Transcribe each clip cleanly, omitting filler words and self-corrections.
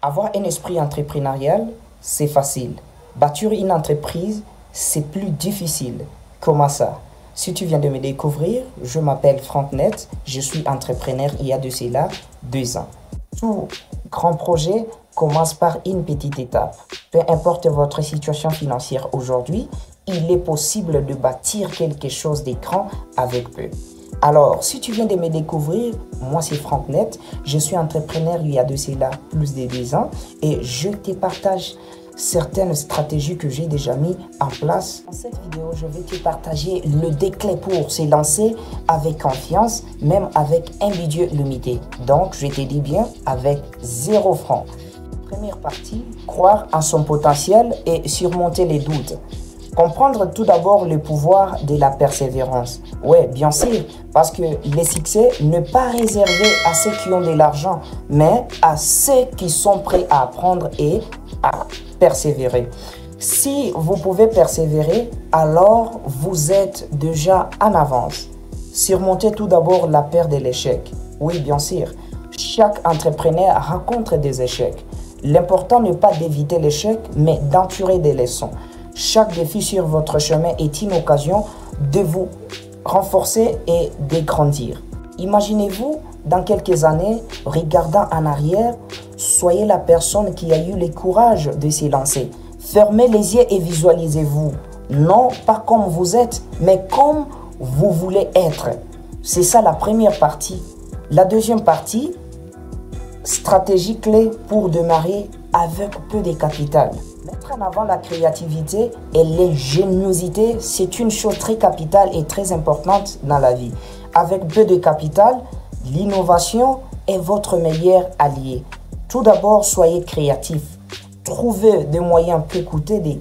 Avoir un esprit entrepreneurial, c'est facile. Bâtir une entreprise, c'est plus difficile. Comment ça? Si tu viens de me découvrir, je m'appelle Francknet, je suis entrepreneur il y a de cela 2 ans. Tout grand projet commence par une petite étape. Peu importe votre situation financière aujourd'hui, il est possible de bâtir quelque chose de grand avec peu. Alors, si tu viens de me découvrir, moi c'est Francknet, je suis entrepreneur il y a de cela plus de 2 ans et je te partage certaines stratégies que j'ai déjà mis en place. Dans cette vidéo, je vais te partager le déclic pour se lancer avec confiance, même avec un budget limité. Donc, je te dis bien, avec 0 francs. Première partie, croire en son potentiel et surmonter les doutes. Comprendre tout d'abord le pouvoir de la persévérance. Oui, bien sûr, parce que le succès n'est pas réservé à ceux qui ont de l'argent, mais à ceux qui sont prêts à apprendre et à persévérer. Si vous pouvez persévérer, alors vous êtes déjà en avance. Surmontez tout d'abord la peur de l'échec. Oui, bien sûr, chaque entrepreneur rencontre des échecs. L'important n'est pas d'éviter l'échec, mais d'en tirer des leçons. Chaque défi sur votre chemin est une occasion de vous renforcer et de grandir. Imaginez-vous, dans quelques années, regardant en arrière, soyez la personne qui a eu le courage de se lancer. Fermez les yeux et visualisez-vous. Non pas comme vous êtes, mais comme vous voulez être. C'est ça la première partie. La deuxième partie, stratégie clé pour démarrer avec peu de capital. Mettre en avant la créativité et l'ingéniosité, c'est une chose très capitale et très importante dans la vie. Avec peu de capital, l'innovation est votre meilleur allié. Tout d'abord, soyez créatif. Trouvez des moyens peu coûteux de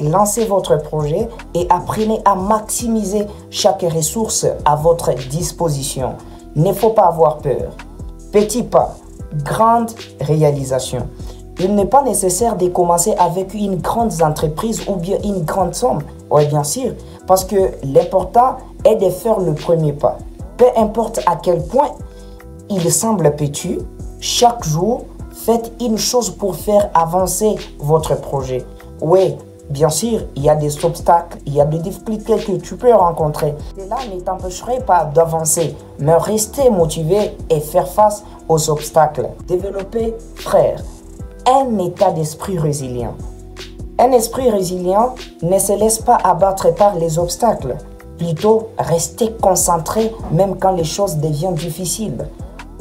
lancer votre projet et apprenez à maximiser chaque ressource à votre disposition. Il ne faut pas avoir peur. Petit pas, grande réalisation. Il n'est pas nécessaire de commencer avec une grande entreprise ou bien une grande somme. Oui, bien sûr, parce que l'important est de faire le premier pas. Peu importe à quel point il semble petit, chaque jour, faites une chose pour faire avancer votre projet. Oui, bien sûr, il y a des obstacles, il y a des difficultés que tu peux rencontrer. Cela ne t'empêcherait pas d'avancer, mais rester motivé et faire face aux obstacles. Développer, frère, un état d'esprit résilient. Un esprit résilient ne se laisse pas abattre par les obstacles. Plutôt, restez concentré même quand les choses deviennent difficiles.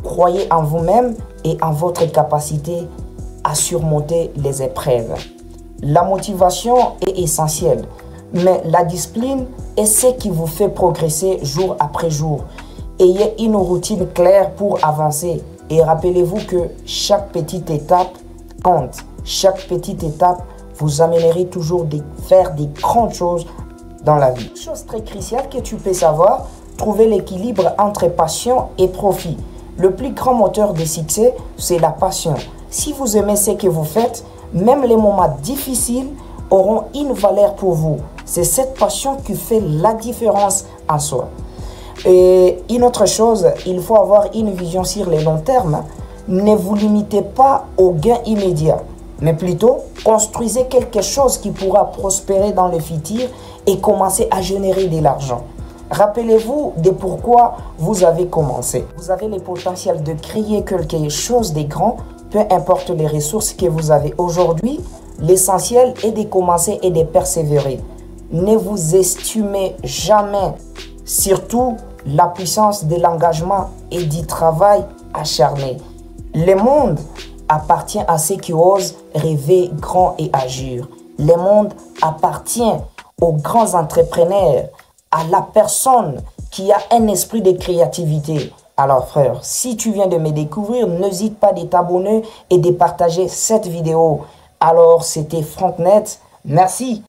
Croyez en vous-même et en votre capacité à surmonter les épreuves. La motivation est essentielle, mais la discipline est ce qui vous fait progresser jour après jour. Ayez une routine claire pour avancer et rappelez-vous que chaque petite étape compte. Chaque petite étape vous amènerait toujours à faire des grandes choses dans la vie. Une chose très cruciale que tu peux savoir, trouver l'équilibre entre passion et profit. Le plus grand moteur de succès, c'est la passion. Si vous aimez ce que vous faites, même les moments difficiles auront une valeur pour vous. C'est cette passion qui fait la différence en soi. Et une autre chose, il faut avoir une vision sur le long terme. Ne vous limitez pas aux gains immédiats, mais plutôt construisez quelque chose qui pourra prospérer dans le futur et commencer à générer de l'argent. Rappelez-vous de pourquoi vous avez commencé. Vous avez le potentiel de créer quelque chose de grand, peu importe les ressources que vous avez aujourd'hui. L'essentiel est de commencer et de persévérer. Ne vous estimez jamais, surtout la puissance de l'engagement et du travail acharné. Le monde appartient à ceux qui osent rêver grand et agir. Le monde appartient aux grands entrepreneurs, à la personne qui a un esprit de créativité. Alors frère, si tu viens de me découvrir, n'hésite pas de t'abonner et de partager cette vidéo. Alors c'était Francknet, merci.